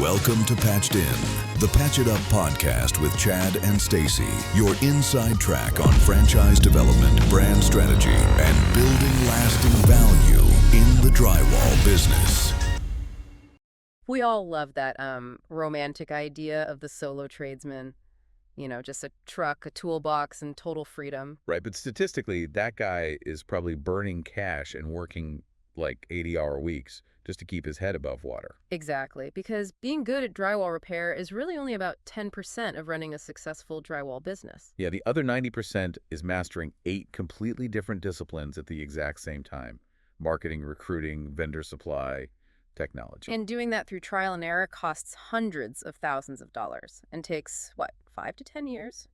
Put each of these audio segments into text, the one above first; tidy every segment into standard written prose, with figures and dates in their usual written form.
Welcome to Patched In, the Patch It Up podcast with Chad and Stacy, your inside track on franchise development, brand strategy, and building lasting value in the drywall business. We all love that romantic idea of the solo tradesman. You know, just a truck, a toolbox, and total freedom. Right, but statistically, that guy is probably burning cash and working like 80-hour weeks just to keep his head above water. Exactly, because being good at drywall repair is really only about 10% of running a successful drywall business. Yeah, the other 90% is mastering 8 completely different disciplines at the exact same time. Marketing, recruiting, vendor supply, technology. And doing that through trial and error costs hundreds of thousands of dollars and takes, 5 to 10 years?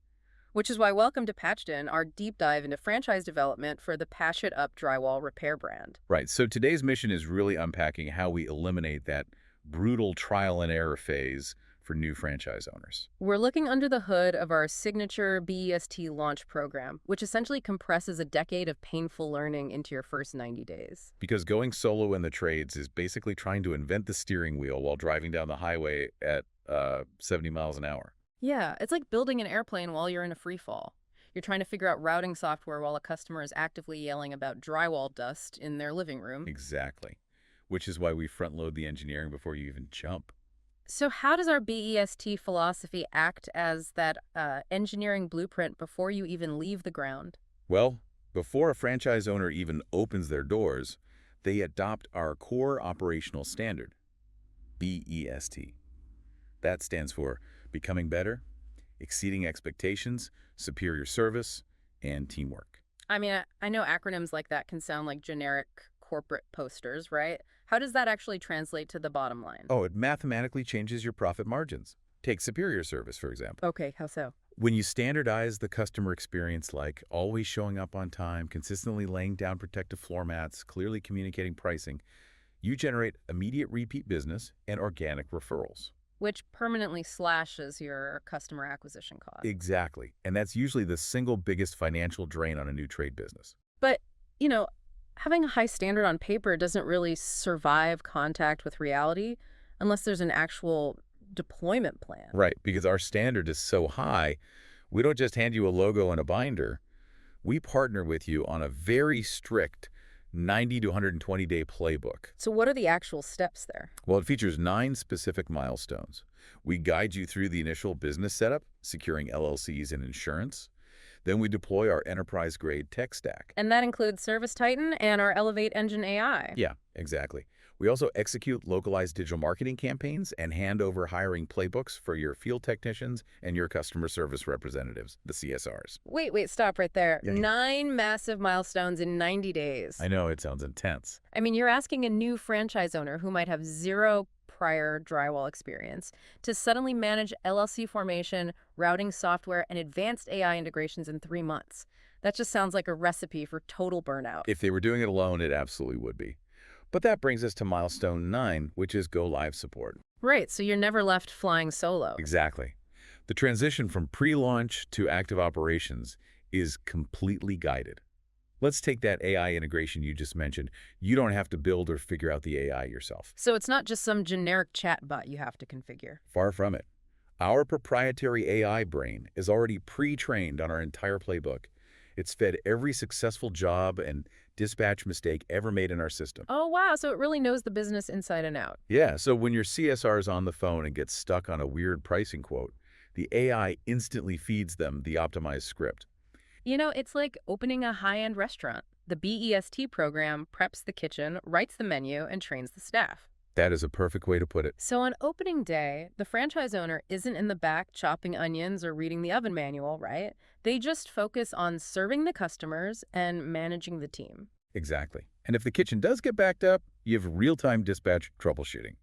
Which is why welcome to Patched In, our deep dive into franchise development for the Patch It Up drywall repair brand. Right, so today's mission is really unpacking how we eliminate that brutal trial and error phase for new franchise owners. We're looking under the hood of our signature B.E.S.T launch program, which essentially compresses a decade of painful learning into your first 90 days. Because going solo in the trades is basically trying to invent the steering wheel while driving down the highway at 70 miles an hour. Yeah, it's like building an airplane while you're in a free fall. You're trying to figure out routing software while a customer is actively yelling about drywall dust in their living room. Exactly, which is why we front load the engineering before you even jump. So how does our B.E.S.T philosophy act as that engineering blueprint before you even leave the ground? Well, before a franchise owner even opens their doors, they adopt our core operational standard, B.E.S.T. That stands for becoming better, exceeding expectations, superior service, and teamwork. I mean, I know acronyms like that can sound like generic corporate posters, right? How does that actually translate to the bottom line? Oh, it mathematically changes your profit margins. Take superior service, for example. Okay, how so? When you standardize the customer experience, like always showing up on time, consistently laying down protective floor mats, clearly communicating pricing, you generate immediate repeat business and organic referrals. Which permanently slashes your customer acquisition cost. Exactly. And that's usually the single biggest financial drain on a new trade business. But, having a high standard on paper doesn't really survive contact with reality unless there's an actual deployment plan. Right, because our standard is so high, we don't just hand you a logo and a binder. We partner with you on a very strict 90 to 120-day playbook. So what are the actual steps there? Well, it features 9 specific milestones. We guide you through the initial business setup, securing LLCs and insurance. Then we deploy our enterprise-grade tech stack. And that includes Service Titan and our Elevate Engine AI. Yeah, exactly. We also execute localized digital marketing campaigns and hand over hiring playbooks for your field technicians and your customer service representatives, the CSRs. Wait, stop right there. Yeah. 9 massive milestones in 90 days. I know, it sounds intense. I mean, you're asking a new franchise owner who might have 0 prior drywall experience to suddenly manage LLC formation, routing software, and advanced AI integrations in 3 months. That just sounds like a recipe for total burnout. If they were doing it alone, it absolutely would be. But that brings us to milestone 9, which is go live support. Right, so you're never left flying solo. Exactly. The transition from pre-launch to active operations is completely guided. Let's take that AI integration you just mentioned. You don't have to build or figure out the AI yourself. So it's not just some generic chatbot you have to configure. Far from it. Our proprietary AI brain is already pre-trained on our entire playbook. It's fed every successful job and dispatch mistake ever made in our system. Oh, wow. So it really knows the business inside and out. Yeah, so when your CSR is on the phone and gets stuck on a weird pricing quote, the AI instantly feeds them the optimized script. It's like opening a high-end restaurant. The B.E.S.T program preps the kitchen, writes the menu, and trains the staff. That is a perfect way to put it. So on opening day, the franchise owner isn't in the back chopping onions or reading the oven manual, right? They just focus on serving the customers and managing the team. Exactly. And if the kitchen does get backed up, you have real-time dispatch troubleshooting.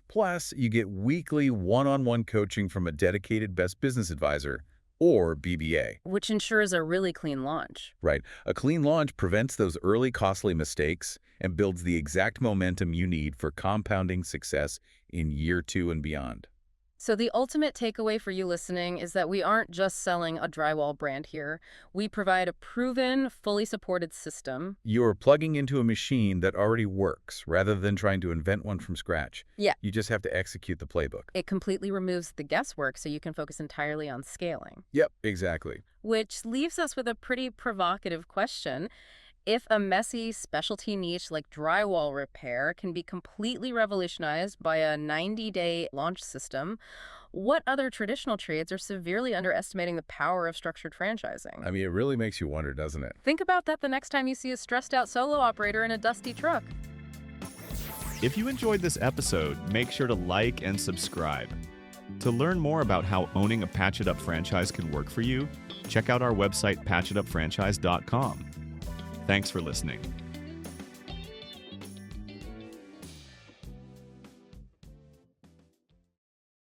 Plus, you get weekly one-on-one coaching from a dedicated best business advisor, or BBA. Which ensures a really clean launch. Right. A clean launch prevents those early costly mistakes and builds the exact momentum you need for compounding success in year 2 and beyond. So the ultimate takeaway for you listening is that we aren't just selling a drywall brand here. We provide a proven, fully supported system. You're plugging into a machine that already works rather than trying to invent one from scratch. Yeah. You just have to execute the playbook. It completely removes the guesswork so you can focus entirely on scaling. Yep, exactly. Which leaves us with a pretty provocative question. If a messy specialty niche like drywall repair can be completely revolutionized by a 90-day launch system, what other traditional trades are severely underestimating the power of structured franchising? I mean, it really makes you wonder, doesn't it? Think about that the next time you see a stressed-out solo operator in a dusty truck. If you enjoyed this episode, make sure to like and subscribe. To learn more about how owning a Patch It Up franchise can work for you, check out our website patchitupfranchise.com. Thanks for listening.